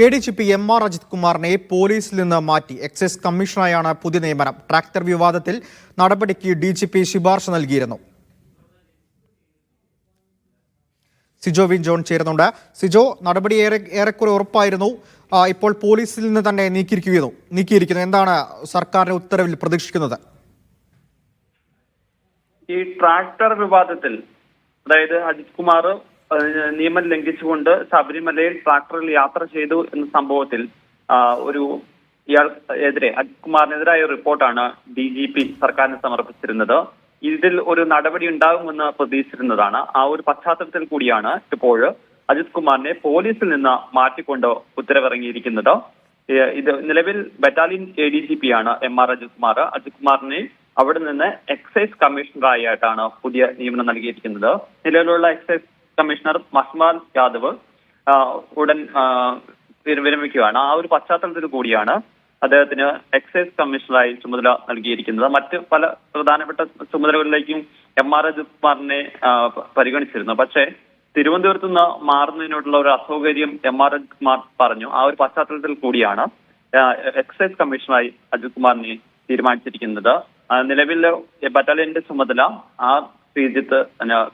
ADGP MR Ajith കുമാറിനെ പോലീസിൽ നിന്ന് മാറ്റി എക്സൈസ് കമ്മീഷണറായാണ് പുതിയ നിയമനം. ട്രാക്ടർ വിവാദത്തിൽ നടപടിക്ക് DGP ശുപാർശ നൽകിയിരുന്നു. സിജോ വി ജോൺ ചേരുന്നുണ്ട്. സിജോ, നടപടി ഏറെക്കുറെ ഉറപ്പായിരുന്നു. ഇപ്പോൾ പോലീസിൽ നിന്ന് തന്നെ നീക്കിയിരിക്കുന്നു. എന്താണ് സർക്കാരിന്റെ ഉത്തരവിൽ പ്രതീക്ഷിക്കുന്നത്? ഈ ട്രാക്ടർ വിവാദത്തിൽ അതായത് അജിത് കുമാർ നിയമം ലംഘിച്ചുകൊണ്ട് ശബരിമലയിൽ ട്രാക്ടറിൽ യാത്ര ചെയ്തു എന്ന സംഭവത്തിൽ ഇയാൾക്കെതിരെ അജിത് കുമാറിനെതിരായ റിപ്പോർട്ടാണ് DGP സർക്കാരിന് സമർപ്പിച്ചിരുന്നത്. ഇതിൽ ഒരു നടപടി ഉണ്ടാകുമെന്ന് പ്രതീക്ഷിച്ചിരുന്നതാണ്. ആ ഒരു പശ്ചാത്തലത്തിൽ കൂടിയാണ് ഇപ്പോൾ അജിത് കുമാറിനെ പോലീസിൽ നിന്ന് മാറ്റിക്കൊണ്ട് ഉത്തരവിറങ്ങിയിരിക്കുന്നത്. ഇത് നിലവിൽ ബറ്റാലിയൻ ADGP ആണ് MR അജിത് കുമാർ. അജിത് കുമാറിനെ അവിടെ നിന്ന് എക്സൈസ് കമ്മീഷണറായിട്ടാണ് പുതിയ നിയമനം നൽകിയിരിക്കുന്നത്. നിലവിലുള്ള എക്സൈസ് കമ്മീഷണർ മഹ്മാൽ യാദവ് ഉടൻ വിരമിക്കുകയാണ്. ആ ഒരു പശ്ചാത്തലത്തിൽ കൂടിയാണ് അദ്ദേഹത്തിന് എക്സൈസ് കമ്മീഷണറായി ചുമതല നൽകിയിരിക്കുന്നത്. മറ്റ് പല പ്രധാനപ്പെട്ട ചുമതലകളിലേക്കും MR അജിത് കുമാറിനെ പരിഗണിച്ചിരുന്നു. പക്ഷേ തിരുവനന്തപുരത്ത് നിന്ന് മാറുന്നതിനോടുള്ള ഒരു അസൗകര്യം MR അജിത് കുമാർ പറഞ്ഞു. ആ ഒരു പശ്ചാത്തലത്തിൽ കൂടിയാണ് എക്സൈസ് കമ്മീഷണറായി അജിത് കുമാറിനെ തീരുമാനിച്ചിരിക്കുന്നത്. നിലവിൽ ബറ്റാലിയന്റെ ചുമതല ശ്രീജിത്ത്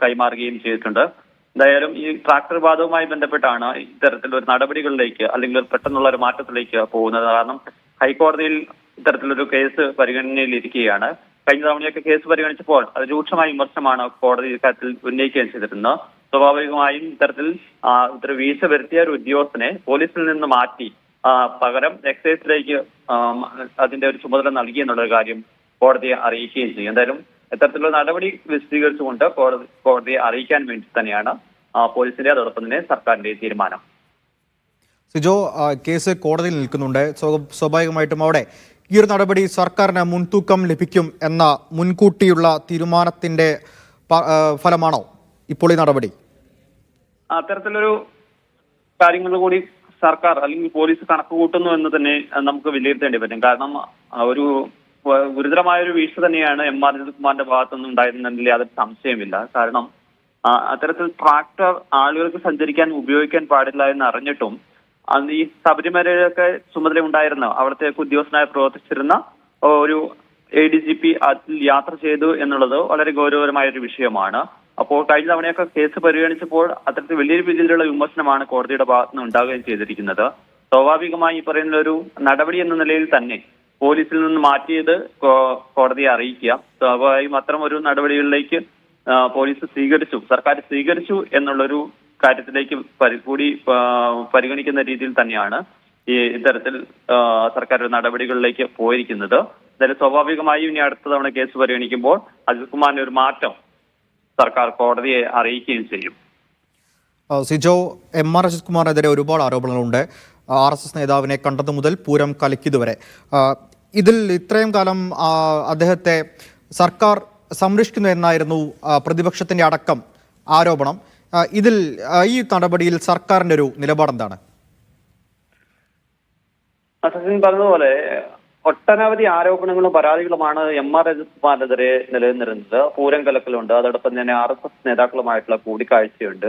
കൈമാറുകയും ചെയ്തിട്ടുണ്ട്. എന്തായാലും ഈ ട്രാക്ടർ വിവാദവുമായി ബന്ധപ്പെട്ടാണ് ഇത്തരത്തിലൊരു നടപടികളിലേക്ക് അല്ലെങ്കിൽ പെട്ടെന്നുള്ള ഒരു മാറ്റത്തിലേക്ക് പോകുന്നത്. കാരണം ഹൈക്കോടതിയിൽ ഇത്തരത്തിലൊരു കേസ് പരിഗണനയിലിരിക്കുകയാണ്. കഴിഞ്ഞ തവണയൊക്കെ കേസ് പരിഗണിച്ചപ്പോൾ അത് രൂക്ഷമായ വിമർശനമാണ് കോടതി ഇക്കാര്യത്തിൽ ഉന്നയിക്കുകയും ചെയ്തിരുന്നത്. സ്വാഭാവികമായും ഇത്തരത്തിൽ വീഴ്ച വരുത്തിയ ഒരു ഉദ്യോഗസ്ഥനെ പോലീസിൽ നിന്ന് മാറ്റി പകരം എക്സൈസിലേക്ക് അതിന്റെ ഒരു ചുമതല നൽകി എന്നുള്ളൊരു കാര്യം കോടതിയെ അറിയിക്കുകയും ചെയ്യും. എന്തായാലും ഇത്തരത്തിലുള്ള നടപടി വിശദീകരിച്ചുകൊണ്ട് കോടതിയെ അറിയിക്കാൻ വേണ്ടി തന്നെയാണ് പോലീസിന്റെ അതോടൊപ്പം തന്നെ സർക്കാരിന്റെ തീരുമാനം. സിജോ, കേസ് കോടതിയിൽ നിൽക്കുന്നുണ്ട്. സ്വാഭാവികമായിട്ടും അവിടെ ഈ ഒരു നടപടി സർക്കാരിന് മുൻതൂക്കം ലഭിക്കും എന്ന മുൻകൂട്ടിയുള്ള തീരുമാനത്തിന്റെ ഫലമാണോ ഇപ്പോൾ ഈ നടപടി? അത്തരത്തിലൊരു കാര്യങ്ങൾ കൂടി സർക്കാർ അല്ലെങ്കിൽ പോലീസ് കണക്ക് കൂട്ടുന്നു എന്ന് തന്നെ നമുക്ക് വിലയിരുത്തേണ്ടി പറ്റും. കാരണം ഒരു ഗുരുതരമായ ഒരു വീഴ്ച തന്നെയാണ് MR അജിത് കുമാറിന്റെ ഭാഗത്തുനിന്ന് ഉണ്ടായിരുന്നതിൽ യാതൊരു സംശയമില്ല. കാരണം അത്തരത്തിൽ ട്രാക്ടർ ആളുകൾക്ക് സഞ്ചരിക്കാൻ ഉപയോഗിക്കാൻ പാടില്ല എന്ന് അറിഞ്ഞിട്ടും ഈ ശബരിമലയൊക്കെ ചുമതല ഉണ്ടായിരുന്ന അവിടുത്തെ ഉദ്യോഗസ്ഥനായി പ്രവർത്തിച്ചിരുന്ന ഒരു ADGP അതിൽ യാത്ര ചെയ്തു എന്നുള്ളത് വളരെ ഗൗരവകരമായ ഒരു വിഷയമാണ്. അപ്പോൾ കഴിഞ്ഞ തവണയൊക്കെ കേസ് പരിഗണിച്ചപ്പോൾ അത്തരത്തിൽ വലിയൊരു രീതിയിലുള്ള വിമർശനമാണ് കോടതിയുടെ ഭാഗത്തുനിന്ന് ഉണ്ടാവുകയും ചെയ്തിരിക്കുന്നത്. സ്വാഭാവികമായി ഈ പറയുന്ന ഒരു നടപടി എന്ന നിലയിൽ തന്നെ പോലീസിൽ നിന്ന് മാറ്റിയത് കോടതിയെ അറിയിക്കുക. സ്വാഭാവികം അത്തരം ഒരു നടപടികളിലേക്ക് സർക്കാർ സ്വീകരിച്ചു എന്നുള്ളൊരു കാര്യത്തിലേക്ക് കൂടി പരിഗണിക്കുന്ന രീതിയിൽ തന്നെയാണ് ഇത്തരത്തിൽ സർക്കാർ നടപടികളിലേക്ക് പോയിരിക്കുന്നത്. എന്തായാലും സ്വാഭാവികമായും ഇനി അടുത്ത തവണ കേസ് പരിഗണിക്കുമ്പോൾ അജിത് കുമാറിന്റെ ഒരു മാറ്റം സർക്കാർ കോടതിയെ അറിയിക്കുകയും ചെയ്യും. സിജോ, MR അജിത് കുമാറിനെതിരെ ഒരുപാട് ആരോപണങ്ങളുണ്ട്. RSS നേതാവിനെ കണ്ടതു മുതൽ പൂരം കലക്കിയതുവരെ ഇതിൽ ഇത്രയും കാലം അദ്ദേഹത്തെ സർക്കാർ സംരക്ഷിക്കുന്നു എന്നായിരുന്നു പ്രതിപക്ഷത്തിന്റെ അടക്കം ആരോപണം. ഇതിൽ ഈ നടപടിയിൽ സർക്കാരിന്റെ ഒരു നിലപാടെന്താണ്? സച്ചിൻ പറഞ്ഞതുപോലെ ഒട്ടനവധി ആരോപണങ്ങളും പരാതികളുമാണ് MR അജിത് കുമാറിനെതിരെ നിലനിന്നിരുന്നത്. പൂരം കലക്കലുണ്ട്, അതോടൊപ്പം തന്നെ RSS നേതാക്കളുമായിട്ടുള്ള കൂടിക്കാഴ്ചയുണ്ട്,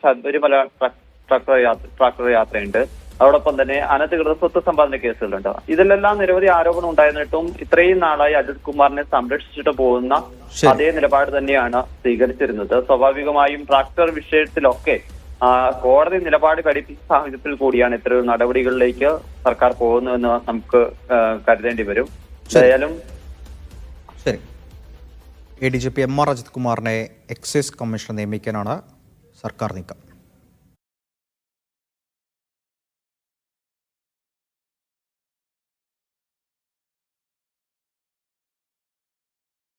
ശബരിമല ട്രാക്ടർ യാത്രയുണ്ട്, അതോടൊപ്പം തന്നെ അനധികൃത സ്വത്ത് സമ്പാദന കേസുകളുണ്ട്. ഇതിലെല്ലാം നിരവധി ആരോപണം ഉണ്ടായിരുന്നിട്ടും ഇത്രയും നാളായി അജിത് കുമാറിനെ സംരക്ഷിച്ചിട്ട് പോകുന്ന അതേ നിലപാട് തന്നെയാണ് സ്വീകരിച്ചിരുന്നത്. സ്വാഭാവികമായും ട്രാക്ടർ വിഷയത്തിലൊക്കെ കോടതി നിലപാട് ഘടിപ്പിച്ച സാഹചര്യത്തിൽ കൂടിയാണ് ഇത്തരം നടപടികളിലേക്ക് സർക്കാർ പോകുന്നതെന്ന് നമുക്ക് കരുതേണ്ടി വരും. എന്തായാലും ശരി, ADGP MR അജിത് കുമാറിനെ എക്സൈസ് കമ്മീഷണർ നിയമിക്കാനാണ് സർക്കാർ നീക്കം.